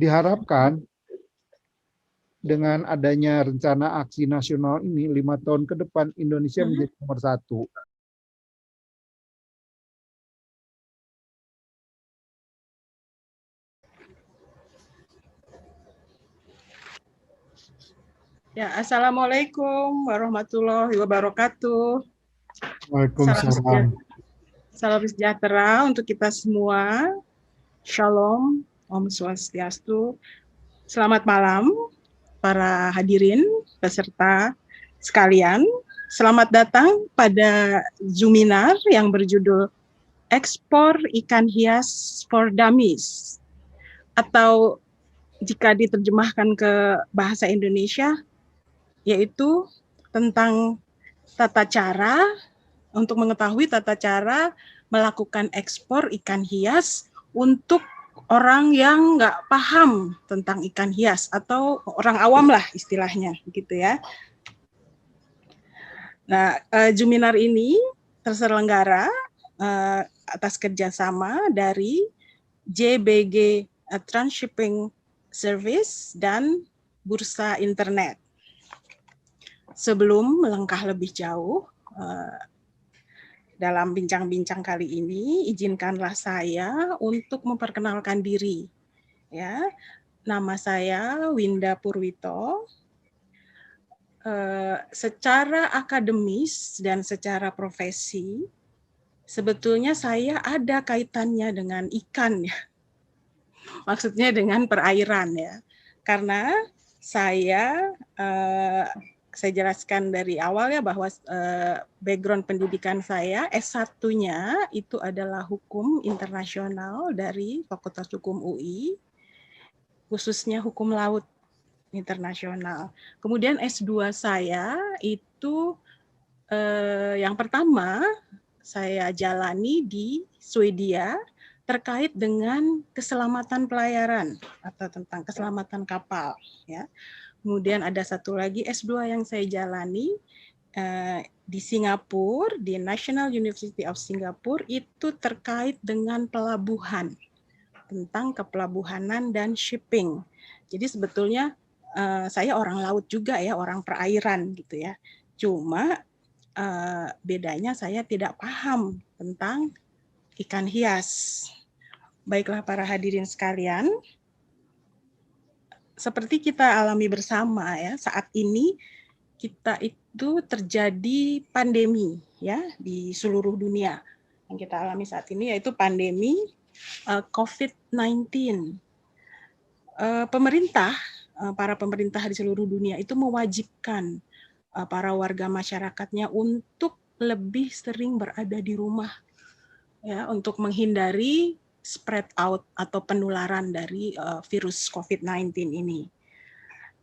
Diharapkan dengan adanya rencana aksi nasional ini 5 tahun ke depan Indonesia menjadi nomor 1. Ya, Assalamualaikum warahmatullahi wabarakatuh. Waalaikumsalam. Salam sejahtera untuk kita semua. Shalom, Om Swastiastu. Selamat malam para hadirin, peserta sekalian. Selamat datang pada Zoominar yang berjudul Ekspor Ikan Hias for Dummies, atau jika diterjemahkan ke bahasa Indonesia, yaitu tentang tata cara untuk mengetahui tata cara melakukan ekspor ikan hias untuk orang yang nggak paham tentang ikan hias atau orang awam lah istilahnya, gitu ya. Nah, Zoominar ini terselenggara atas kerjasama dari JBG Transshipping Service dan Bursa Internet. Sebelum melangkah lebih jauh dalam bincang-bincang kali ini, izinkanlah saya untuk memperkenalkan diri. Ya, nama saya Winda Purwito. Secara akademis dan secara profesi, sebetulnya saya ada kaitannya dengan ikan, ya. Maksudnya dengan perairan, ya. Karena saya jelaskan dari awal ya bahwa background pendidikan saya S1-nya itu adalah hukum internasional dari Fakultas Hukum UI, khususnya hukum laut internasional. Kemudian S2 saya itu yang pertama saya jalani di Swedia terkait dengan keselamatan pelayaran atau tentang keselamatan kapal, ya. Kemudian ada satu lagi S2 yang saya jalani di Singapura, di National University of Singapore, itu terkait dengan pelabuhan, tentang kepelabuhanan dan shipping. Jadi sebetulnya saya orang laut juga ya, orang perairan gitu ya. Cuma bedanya saya tidak paham tentang ikan hias. Baiklah para hadirin sekalian, seperti kita alami bersama ya, saat ini kita itu terjadi pandemi ya di seluruh dunia. Yang kita alami saat ini yaitu pandemi COVID-19. Pemerintah, para pemerintah di seluruh dunia itu mewajibkan para warga masyarakatnya untuk lebih sering berada di rumah ya, untuk menghindari spread out atau penularan dari virus COVID-19 ini.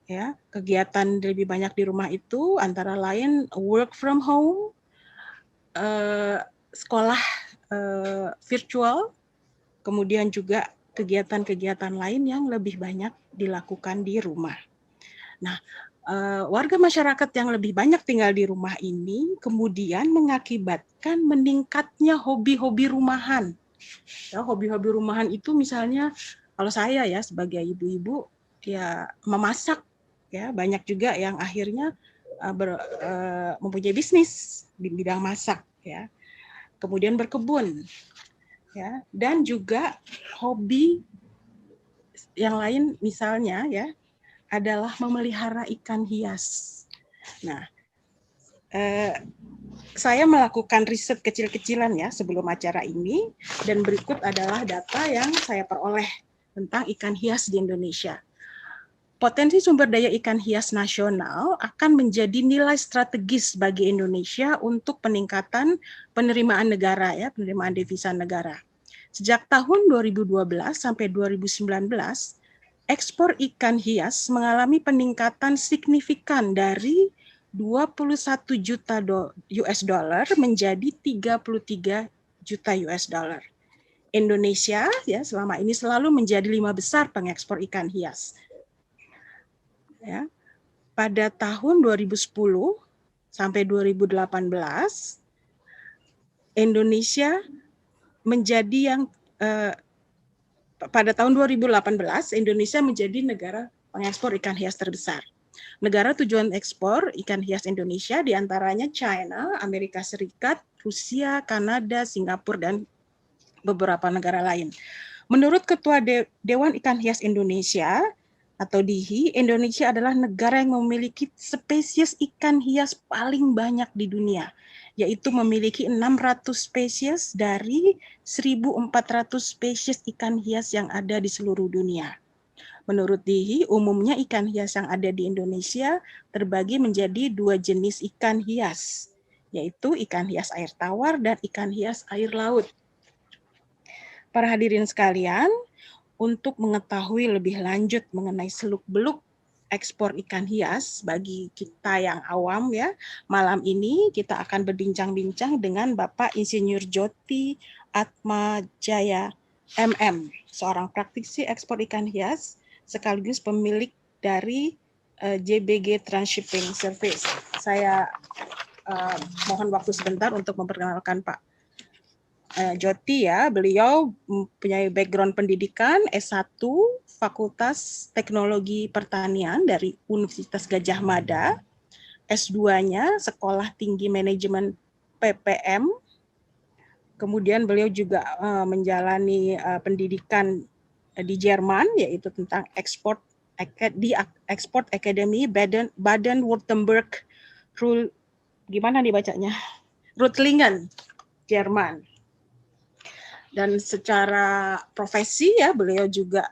Ya, kegiatan lebih banyak di rumah itu antara lain work from home, sekolah virtual, kemudian juga kegiatan-kegiatan lain yang lebih banyak dilakukan di rumah. Nah, warga masyarakat yang lebih banyak tinggal di rumah ini kemudian mengakibatkan meningkatnya hobi-hobi rumahan. Ya, hobi-hobi rumahan itu misalnya kalau saya ya sebagai ibu-ibu ya memasak ya, banyak juga yang akhirnya mempunyai bisnis di bidang masak ya. Kemudian berkebun ya, dan juga hobi yang lain misalnya ya adalah memelihara ikan hias. Nah, saya melakukan riset kecil-kecilan ya sebelum acara ini, dan berikut adalah data yang saya peroleh tentang ikan hias di Indonesia. Potensi sumber daya ikan hias nasional akan menjadi nilai strategis bagi Indonesia untuk peningkatan penerimaan negara ya, penerimaan devisa negara. Sejak tahun 2012 sampai 2019, ekspor ikan hias mengalami peningkatan signifikan dari 21 juta US dollar menjadi 33 juta US dollar. Indonesia ya selama ini selalu menjadi 5 besar pengekspor ikan hias. Ya. Pada tahun 2010 sampai 2018 Indonesia menjadi yang pada tahun 2018 Indonesia menjadi negara pengekspor ikan hias terbesar. Negara tujuan ekspor ikan hias Indonesia diantaranya China, Amerika Serikat, Rusia, Kanada, Singapura, dan beberapa negara lain. Menurut Ketua Dewan Ikan Hias Indonesia atau DIHI, Indonesia adalah negara yang memiliki spesies ikan hias paling banyak di dunia, yaitu memiliki 600 spesies dari 1.400 spesies ikan hias yang ada di seluruh dunia. Menurut DIHI, umumnya ikan hias yang ada di Indonesia terbagi menjadi 2 jenis ikan hias, yaitu ikan hias air tawar dan ikan hias air laut. Para hadirin sekalian, untuk mengetahui lebih lanjut mengenai seluk-beluk ekspor ikan hias bagi kita yang awam ya, malam ini kita akan berbincang-bincang dengan Bapak Insinyur Joti Atmajaya MM, seorang praktisi ekspor ikan hias sekaligus pemilik dari JBG Transshipping Service. Saya mohon waktu sebentar untuk memperkenalkan Pak Joti ya. Beliau mempunyai background pendidikan S1 Fakultas Teknologi Pertanian dari Universitas Gadjah Mada, S2-nya Sekolah Tinggi Manajemen PPM. Kemudian beliau juga menjalani pendidikan di Jerman, yaitu tentang ekspor di Export Academy Baden-Württemberg gimana dibacanya? Reutlingen, Jerman. Dan secara profesi ya beliau juga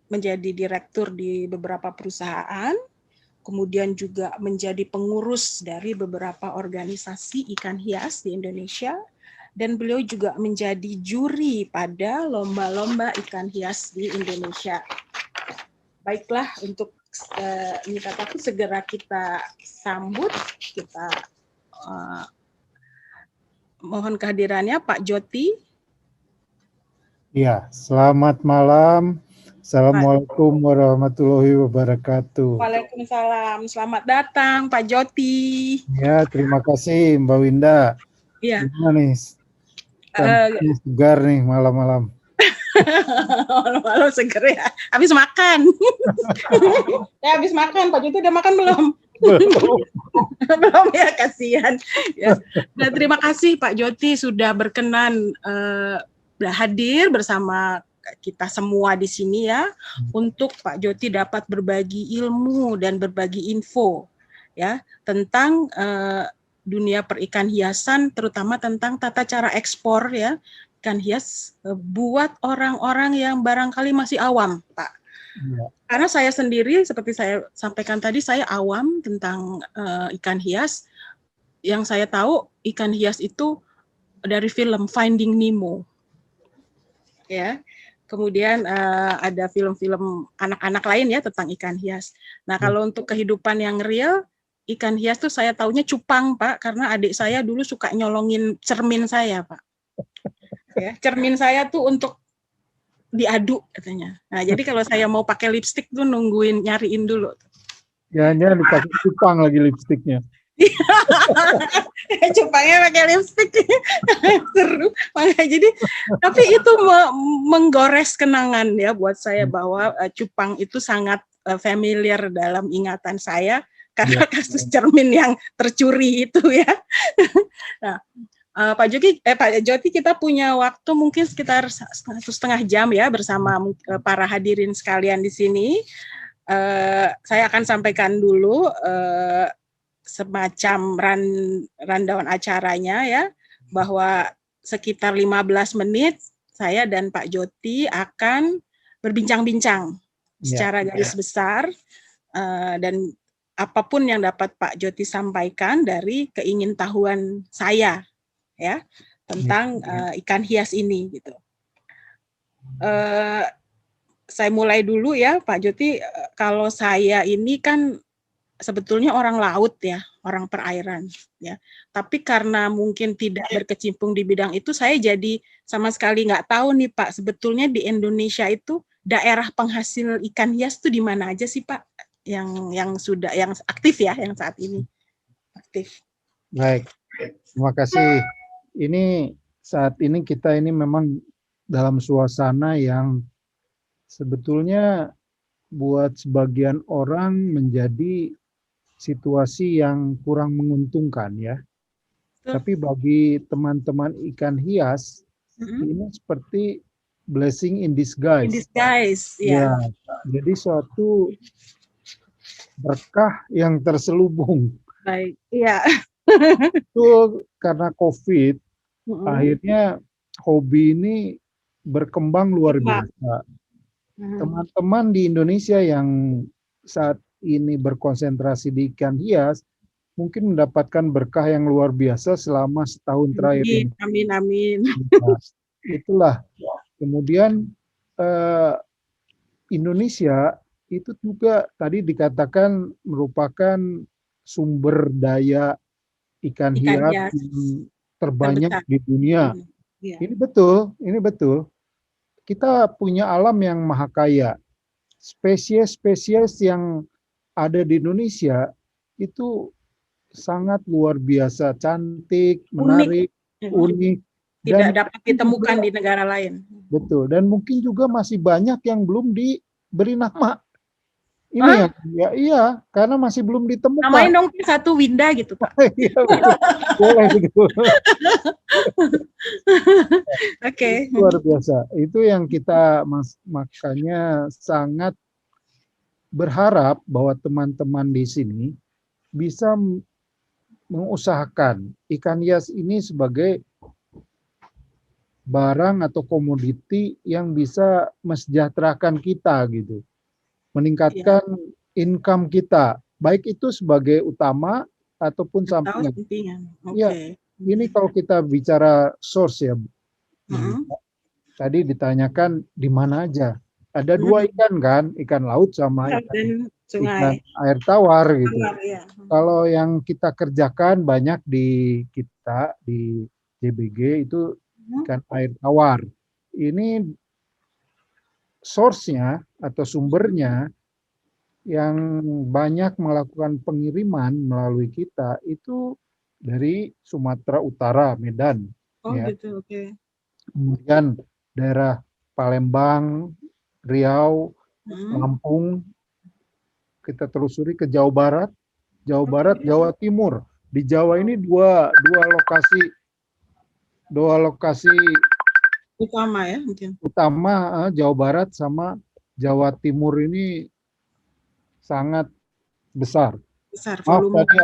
menjadi direktur di beberapa perusahaan, kemudian juga menjadi pengurus dari beberapa organisasi ikan hias di Indonesia, dan beliau juga menjadi juri pada lomba-lomba ikan hias di Indonesia. Baiklah, untuk ini kataku segera kita sambut, kita mohon kehadirannya Pak Joti. Ya, selamat malam. Assalamualaikum warahmatullahi wabarakatuh. Waalaikumsalam. Selamat datang Pak Joti. Ya, terima kasih Mbak Winda. Iya. Gimana nih? Segar nih malam-malam. Malam seger ya. Habis makan. Ya habis makan. Pak Joti udah makan belum? Belum. Belum ya, kasihan. Ya. Nah, terima kasih Pak Joti sudah berkenan hadir bersama kita semua di sini ya, untuk Pak Joti dapat berbagi ilmu dan berbagi info ya tentang dunia perikan hiasan, terutama tentang tata cara ekspor ya ikan hias buat orang-orang yang barangkali masih awam, Pak. Ya. Karena saya sendiri seperti saya sampaikan tadi, saya awam tentang ikan hias. Yang saya tahu ikan hias itu dari film Finding Nemo. Ya, kemudian ada film-film anak-anak lain ya tentang ikan hias. Nah, kalau untuk kehidupan yang real, ikan hias tuh saya taunya cupang, Pak, karena adik saya dulu suka nyolongin cermin saya, Pak. Ya, cermin saya tuh untuk diaduk katanya. Nah, jadi kalau saya mau pakai lipstik tuh nungguin nyariin dulu. Jangan dipakai cupang lagi lipstiknya. Cupangnya pakai lipstik. Seru. Jadi tapi itu menggores kenangan ya buat saya bahwa cupang itu sangat familiar dalam ingatan saya karena kasus cermin yang tercuri itu ya. Nah, Pak Joti, kita punya waktu mungkin sekitar 1,5 jam ya bersama para hadirin sekalian di sini. Saya akan sampaikan dulu semacam rundown acaranya ya, bahwa sekitar 15 menit saya dan Pak Joti akan berbincang-bincang secara garis besar dan apapun yang dapat Pak Joti sampaikan dari keingintahuan saya ya tentang ikan hias ini gitu. Saya mulai dulu ya Pak Joti. Kalau saya ini kan sebetulnya orang laut ya, orang perairan ya. Tapi karena mungkin tidak berkecimpung di bidang itu, saya jadi sama sekali nggak tahu nih Pak, sebetulnya di Indonesia itu daerah penghasil ikan hias itu di mana aja sih Pak? Yang aktif ya, yang saat ini aktif. Baik, terima kasih. Ini saat ini kita ini memang dalam suasana yang sebetulnya buat sebagian orang menjadi situasi yang kurang menguntungkan ya. Betul. Tapi bagi teman-teman ikan hias, ini seperti blessing in In disguise. disguise, Ya, ya. jadi suatu berkah yang terselubung. Baik, iya. Itu karena COVID, akhirnya hobi ini berkembang luar biasa. Teman-teman di Indonesia yang saat ini berkonsentrasi di ikan hias, mungkin mendapatkan berkah yang luar biasa selama setahun terakhir ini. Amin, amin. Nah, itulah. Kemudian Indonesia itu juga tadi dikatakan merupakan sumber daya ikan hias hias yang terbanyak terbesar di dunia. Iya. Ini betul, ini betul. Kita punya alam yang maha kaya. Spesies-spesies yang ada di Indonesia itu sangat luar biasa, cantik, menarik, unik. Tidak dapat ditemukan di negara lain. Betul, dan mungkin juga masih banyak yang belum diberi nama. Ini ya, iya, karena masih belum ditemukan. Namain dong satu Winda gitu, Pak. Iya, boleh gitu. Oke. Luar biasa. Itu yang kita makanya sangat berharap bahwa teman-teman di sini bisa mengusahakan ikan hias ini sebagai barang atau komoditi yang bisa mesejahterakan kita gitu. Meningkatkan income kita, baik itu sebagai utama ataupun sampingan. Ya, ini kalau kita bicara source ya. Tadi ditanyakan di mana aja. Ada dua ikan kan, ikan laut sama ikan air tawar gitu. Kalau yang kita kerjakan banyak di kita di JBG itu ikan air tawar. Ini source-nya atau sumbernya yang banyak melakukan pengiriman melalui kita itu dari Sumatera Utara, Medan. Ya. Gitu, oke. Kemudian daerah Palembang, Riau, Lampung, kita telusuri ke Jawa Barat, Jawa Timur. Di Jawa ini dua lokasi utama ya mungkin. Utama Jawa Barat sama Jawa Timur ini sangat besar. Maaf tadi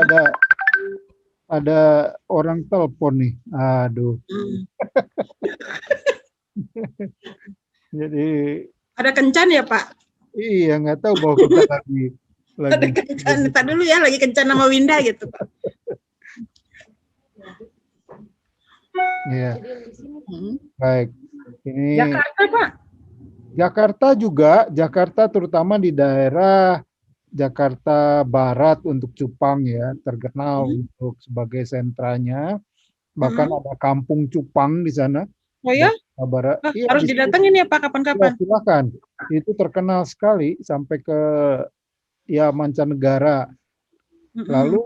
ada orang telepon nih. Aduh. Jadi ada kencan ya Pak? Iya, nggak tahu bahwa kita lagi ada kencan. Tadi dulu ya lagi kencan sama Winda gitu Pak. Iya. Baik. Ini Jakarta Pak. Jakarta terutama di daerah Jakarta Barat untuk cupang ya, terkenal untuk sebagai sentranya. Bahkan ada kampung cupang di sana. Oh ya? Barat. Iya, harus didatengin ya Pak kapan-kapan. Ya, silakan. Itu terkenal sekali sampai ke mancanegara. Lalu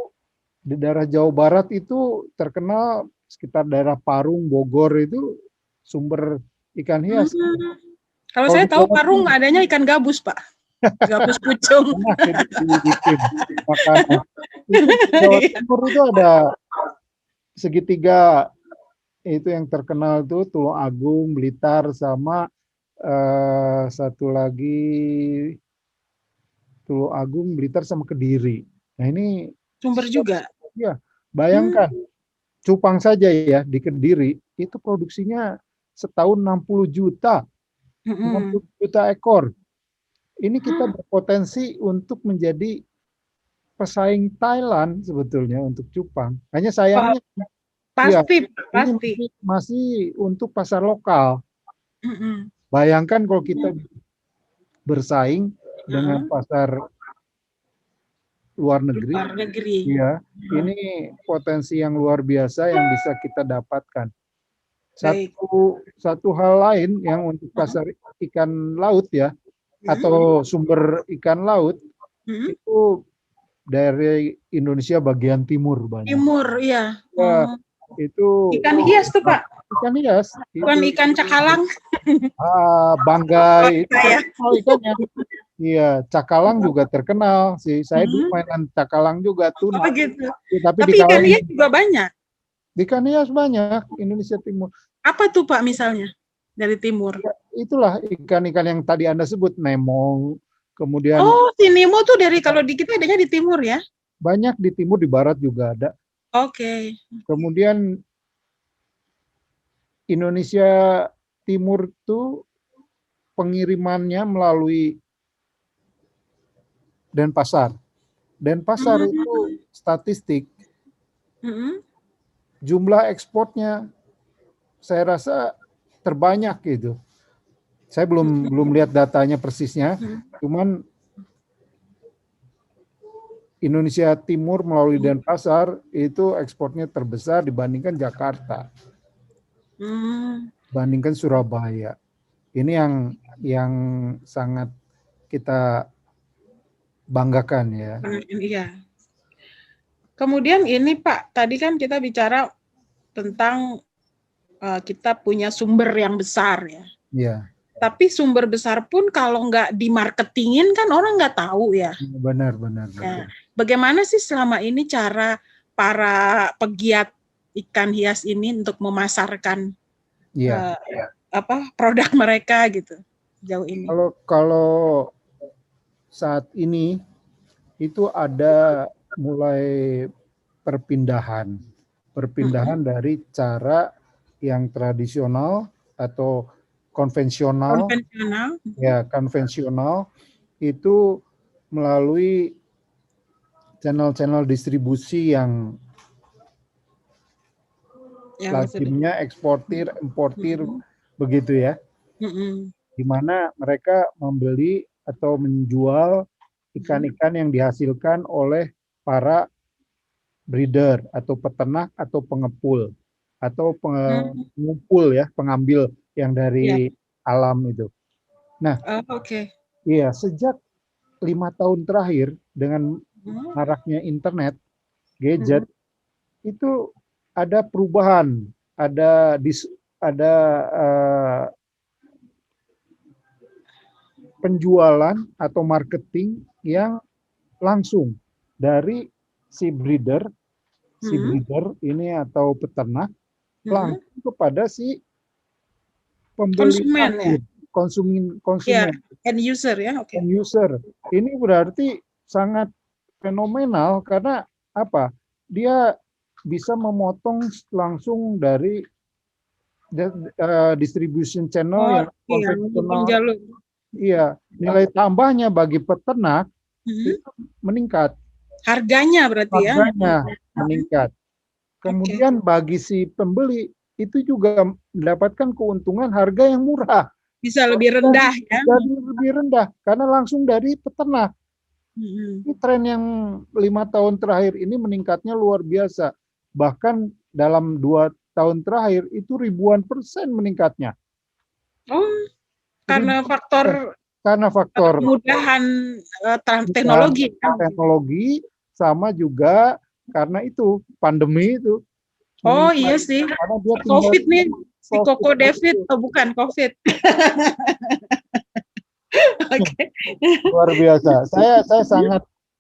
di daerah Jawa Barat itu terkenal sekitar daerah Parung, Bogor itu sumber ikan hias. Kalau saya tahu Parung adanya ikan gabus, Pak. Gabus pucung. Jawa Timur itu ada segitiga itu yang terkenal tuh Tulung Agung, Blitar sama satu lagi Tulung Agung, Blitar sama Kediri. Nah ini sumber juga. Ya, bayangkan cupang saja ya di Kediri itu produksinya setahun 60 juta. 60 juta ekor. Ini kita berpotensi untuk menjadi pesaing Thailand sebetulnya untuk cupang. Hanya sayangnya pasti masih untuk pasar lokal. Bayangkan kalau kita bersaing dengan pasar luar negeri. Ya, ini potensi yang luar biasa yang bisa kita dapatkan. Satu hal lain yang untuk pasar ikan laut ya, atau sumber ikan laut itu dari Indonesia bagian timur banyak. Timur, iya. Ya, itu ikan hias tuh Pak. Ikan hias. Bukan Itu ikan cakalang. banggai itu Saya. terkenal ikannya. Iya, cakalang juga terkenal sih. Saya dulu mainan cakalang juga Oh, tuna. begitu. Tapi Tapi ikan hias juga banyak. ikan hias banyak Indonesia Timur. Apa tuh Pak misalnya dari timur? Ya, itulah ikan-ikan yang tadi Anda sebut, Nemo. Kemudian Oh, si Nemo tuh dari kalau di kita adanya di timur ya? banyak di timur, di barat juga ada. Oke. Kemudian Indonesia Timur itu pengirimannya melalui Denpasar. Denpasar itu statistik jumlah ekspornya saya rasa terbanyak gitu. Saya belum lihat datanya persisnya, cuman Indonesia Timur melalui Denpasar itu ekspornya terbesar dibandingkan Jakarta, dibandingkan Surabaya. Ini yang sangat kita banggakan ya. Iya. Kemudian ini Pak, tadi kan kita bicara tentang kita punya sumber yang besar ya. Iya. Tapi sumber besar pun kalau nggak dimarketingin kan orang nggak tahu ya. Benar. Ya. Bagaimana sih selama ini cara para pegiat ikan hias ini untuk memasarkan produk mereka gitu jauh ini? Kalau saat ini itu ada mulai perpindahan dari cara yang tradisional atau konvensional itu melalui channel-channel distribusi yang lazimnya eksportir, importir begitu ya. Di mana mereka membeli atau menjual ikan-ikan yang dihasilkan oleh para breeder atau peternak atau pengepul atau pengumpul ya, pengambil yang dari alam itu. Nah, iya, sejak 5 tahun terakhir dengan maraknya internet, gadget, itu ada perubahan, ada penjualan atau marketing yang langsung dari si breeder ini atau peternak langsung kepada si pembeli konsumen end user ya. End user ini berarti sangat fenomenal karena apa? Dia bisa memotong langsung dari distribution channel yang konvensional. Iya, nilai tambahnya bagi peternak itu meningkat. Harganya berarti harganya meningkat. Kemudian bagi si pembeli itu juga mendapatkan keuntungan harga yang murah. Bisa lebih rendah ya. Jadi lebih rendah karena langsung dari peternak. Ini tren yang 5 tahun terakhir ini meningkatnya luar biasa. Bahkan dalam 2 tahun terakhir itu ribuan persen meningkatnya. Oh, karena faktor kemudahan teknologi. Teknologi sama juga karena itu pandemi itu. Oh iya sih. COVID nih, si Koko David, bukan COVID. Luar biasa. Saya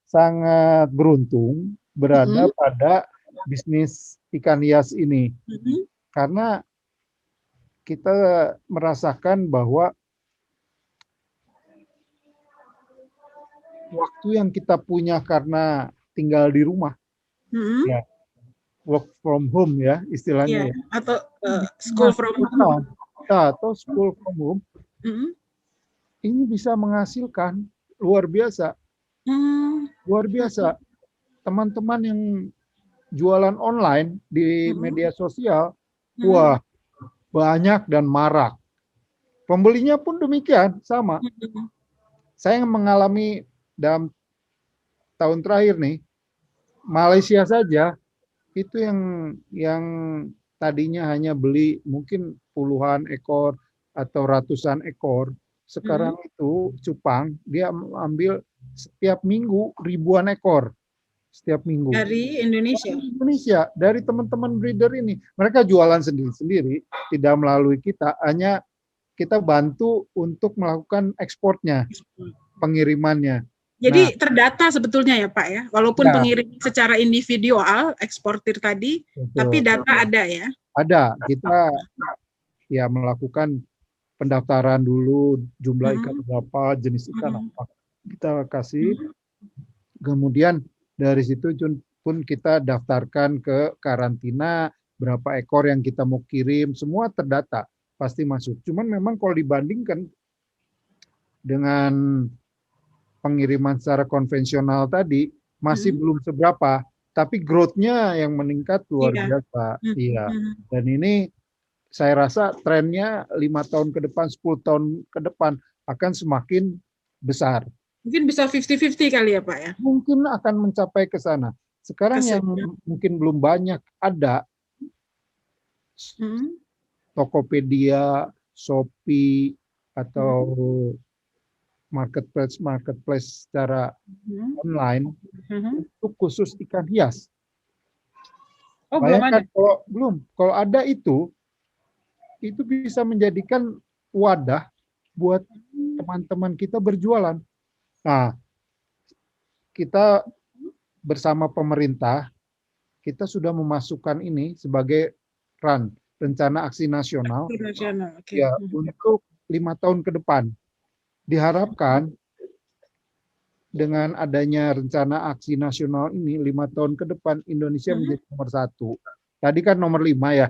sangat beruntung berada pada bisnis ikan hias ini. Karena kita merasakan bahwa waktu yang kita punya karena tinggal di rumah, ya, work from home ya istilahnya, atau school from home, atau school from home, ini bisa menghasilkan luar biasa, Teman-teman yang jualan online di media sosial, wah banyak dan marak. Pembelinya pun demikian sama. Saya mengalami dalam tahun terakhir nih, Malaysia saja itu yang tadinya hanya beli mungkin puluhan ekor atau ratusan ekor, sekarang itu cupang dia ambil setiap minggu ribuan ekor setiap minggu. Dari Indonesia? Dari Indonesia, dari teman-teman breeder ini. Mereka jualan sendiri-sendiri, tidak melalui kita, hanya kita bantu untuk melakukan ekspornya, pengirimannya. Jadi terdata sebetulnya ya Pak ya, walaupun pengirim secara individual, eksportir tadi, betul, tapi data ada ya? Ada, kita ya melakukan pendaftaran dulu, jumlah ikan berapa, jenis ikan apa, kita kasih. Kemudian dari situ pun kita daftarkan ke karantina, berapa ekor yang kita mau kirim, semua terdata, pasti masuk. Cuman memang kalau dibandingkan dengan pengiriman secara konvensional tadi masih belum seberapa, tapi growth-nya yang meningkat luar biasa. Iya. Dan ini saya rasa trennya 5 tahun ke depan, 10 tahun ke depan akan semakin besar. Mungkin bisa 50-50 kali ya Pak ya? Mungkin akan mencapai ke sana. Sekarang yang mungkin belum banyak ada Tokopedia, Shopee, atau marketplace secara online untuk khusus ikan hias. Oh, belum ada. Kalau ada itu bisa menjadikan wadah buat teman-teman kita berjualan. Nah, kita bersama pemerintah, kita sudah memasukkan ini sebagai rencana aksi nasional, ya, untuk 5 tahun ke depan. Diharapkan dengan adanya rencana aksi nasional ini 5 tahun ke depan Indonesia menjadi nomor 1. Tadi kan nomor 5 ya.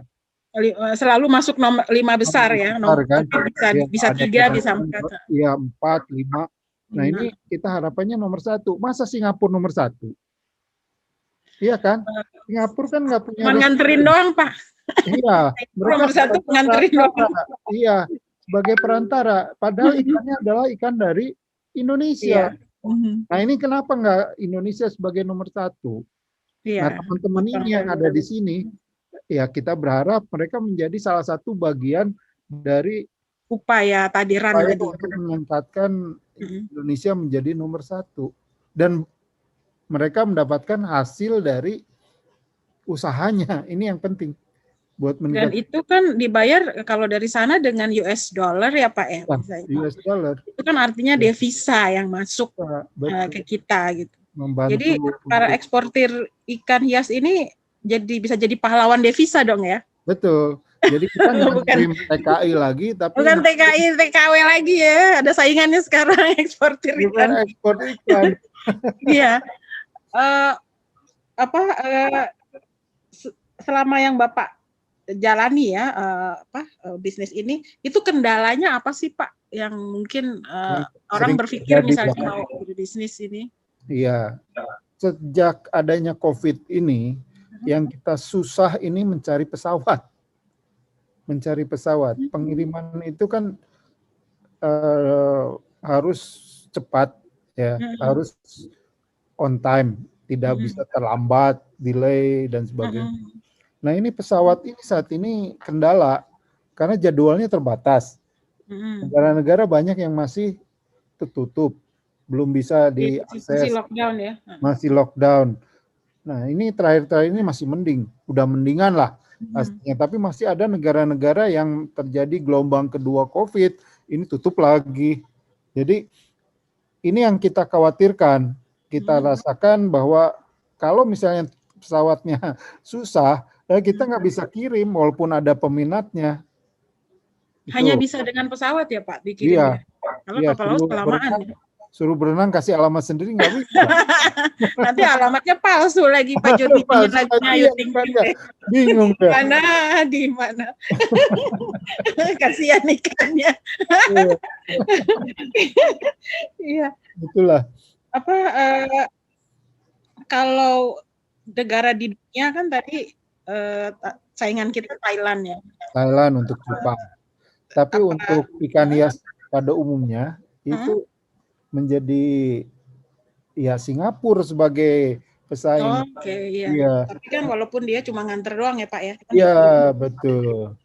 Selalu masuk nomor 5 besar ya. Kan? Bisa 3, bisa 4. Iya, 4, 5. Nah ini kita harapannya nomor 1. Masa Singapura nomor 1? Iya kan? Singapura kan nggak punya. Nganterin doang Pak. Iya. Nomor 1 nganterin doang. Iya. Sebagai perantara, padahal ikannya adalah ikan dari Indonesia. Nah ini kenapa nggak Indonesia sebagai nomor 1? Nah teman-teman ini yang ada di sini, ya kita berharap mereka menjadi salah satu bagian dari upaya tadi untuk meningkatkan Indonesia menjadi nomor 1. Dan mereka mendapatkan hasil dari usahanya. Ini yang penting. Dan itu kan dibayar kalau dari sana dengan US dollar ya Pak ya? US dollar. Itu kan artinya devisa yang masuk ke kita gitu. Membantu. Jadi para eksportir ikan hias ini bisa jadi pahlawan devisa dong ya? Betul. Jadi kita bukan TKI lagi, tapi bukan TKI, TKW lagi ya. Ada saingannya sekarang eksportir ikan. Ekspor ikan. Iya. Selama yang Bapak jalani ya bisnis ini, itu kendalanya apa sih Pak yang mungkin orang berpikir misalnya mau berbisnis ini? Iya, sejak adanya COVID ini yang kita susah ini mencari pesawat. Pengiriman itu kan harus cepat ya, harus on time, tidak bisa terlambat, delay dan sebagainya. Nah ini pesawat ini saat ini kendala karena jadwalnya terbatas. Negara-negara banyak yang masih tertutup, belum bisa diakses. Masih lockdown ya? Masih lockdown. Nah ini terakhir-terakhir ini masih mending, udah mendingan lah pastinya. Tapi masih ada negara-negara yang terjadi gelombang kedua COVID, ini tutup lagi. Jadi ini yang kita khawatirkan, kita rasakan bahwa kalau misalnya pesawatnya susah, kita nggak bisa kirim walaupun ada peminatnya. Hanya bisa dengan pesawat ya Pak dikirim? Iya. Kalau kapal laut kelamaan. Suruh berenang kasih alamat sendiri nggak bisa. Nanti alamatnya palsu lagi Pak Jody. Bingung deh. Di mana? Kasihan ikannya. Iya. Itulah. Kalau negara di dunia kan tadi saingan kita Thailand ya. Thailand untuk cupang. Tapi untuk ikan hias pada umumnya itu menjadi ya Singapura sebagai pesaing. Iya. Tapi kan walaupun dia cuma nganter doang ya Pak ya. Iya betul.